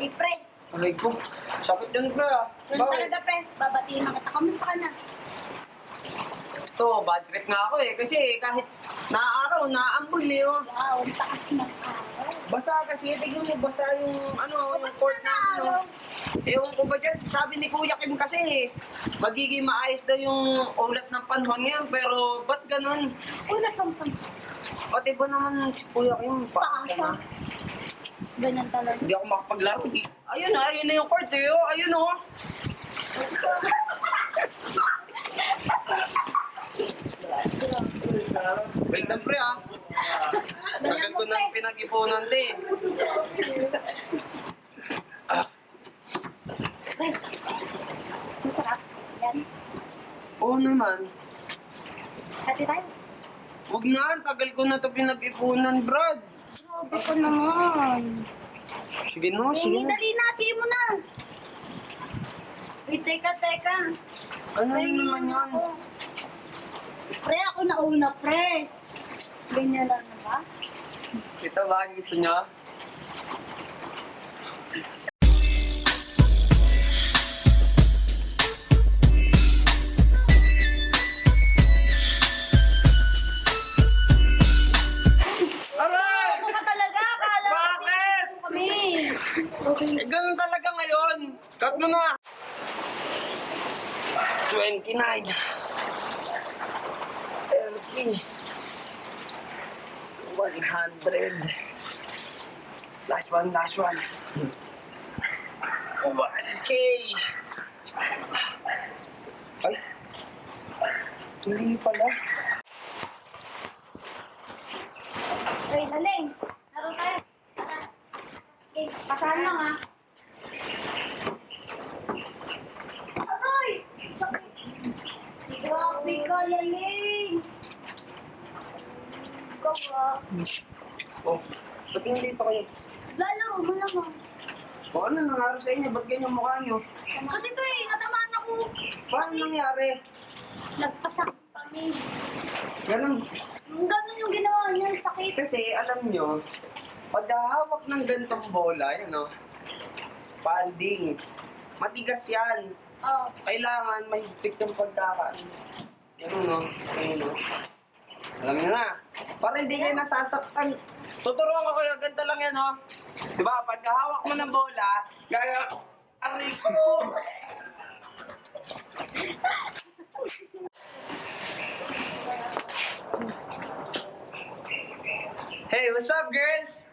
Hey, pre. Aray ko. Sakit yun, pre, ah. Yun talaga, pre. Babatiin na kita. Kamusta ka na? Ito, bad trip nga ako eh. Kasi kahit naaaraw, naaambol eh. Oh. Wow, ang taas ng araw. Basa kasi, tignan mo, basa yung, ano, yung court na, ano. Ewan ko ba dyan, sabi ni Kuya Kim kasi eh, magiging maayos daw yung ulat ng panahon ngayon, pero ba't ganun? Ulat ang pan. Pati ba naman si Kuya Kim, paasa na. Ganyan talaga. Hindi ako makapaglaro. Ayun na, ayun na yung court eh, oh. Ayun oh. Wait lang pre ah. Tagal ko nang pinag-ipunan din. Pre, masarap. Yan. Oo naman. Hati tayo. Huwag na, tagal ko na ito pinag-ipunan, Brad. Grabe ko naman. Sige na, sige na. Dali na, di mo na. Wait, teka. Ano Pre, naman yan? ako. Pre, ako nauna, pre. Ganyan lang na ba? Kita ba, gusto niya? Aray! Ako ka talaga, akala ko Bakit? kami. Eh, ganun talaga ngayon. Cut mo na. 29. 30. 100. Last one. 1K. Ay. Hindi pala. Ay, daling. Laro tayo. Okay, pasahan lang ha. Aray! Grabe ka, laling. Ikaw ah. Oh, ba't hindi pa kayo? Lalaro mo lang ah. O ano nangyari sa inyo? Ba't ganyan mukha nyo? Kasi ito eh, natamaan ako. Paano nangyari? Nagpasak kami. Ganun. Ganun yung ginawa niya, sakit. Kasi alam nyo, pag hawak ng gantong bola, yun o, spalding, matigas yan. Oh. Kailangan mahigpit yung pagkakaan. Ganun o, ayun o. Alam nyo na, para hindi kayo nasasaktan. Tuturuan ko kayo, ganito lang yan o. Diba, pag hawak mo ng bola, gaya, aray ko. Hey, what's up, girls?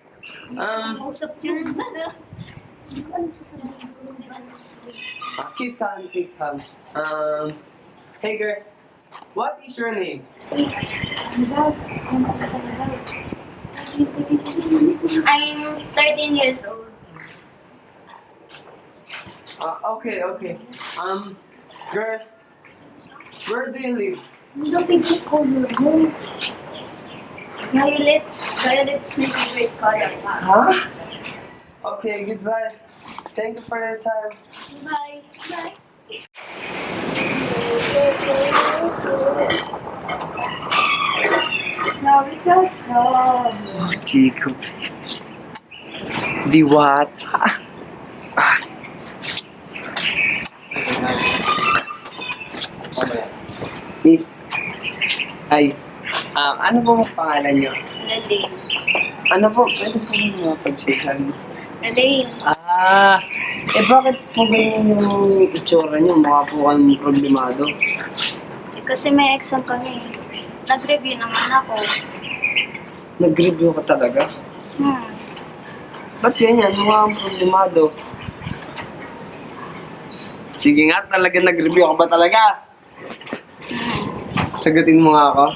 Usap niya. Keep calm. Hey, girl. What is your name? I'm 13 years old. Okay. Girl, where do you live? Violet's my favorite color. Huh? Okay, goodbye. Thank you for your time. Bye. Now we go home. Chico. Diwata. Miss. Ay. Ano po ang pangalan niyo? Laling. Ano po? Pwede po mga pag-shake hands. Laling. Bakit po ganyan yung itsura niyo? Mukha po kang problemado. Kasi may exam kami. Nag-review naman ako. Nag-review ka talaga? Ba't ganyan? Mukha kang problemado. Sige nga, talaga nag-review ka ba talaga? Sagutin mo nga ako.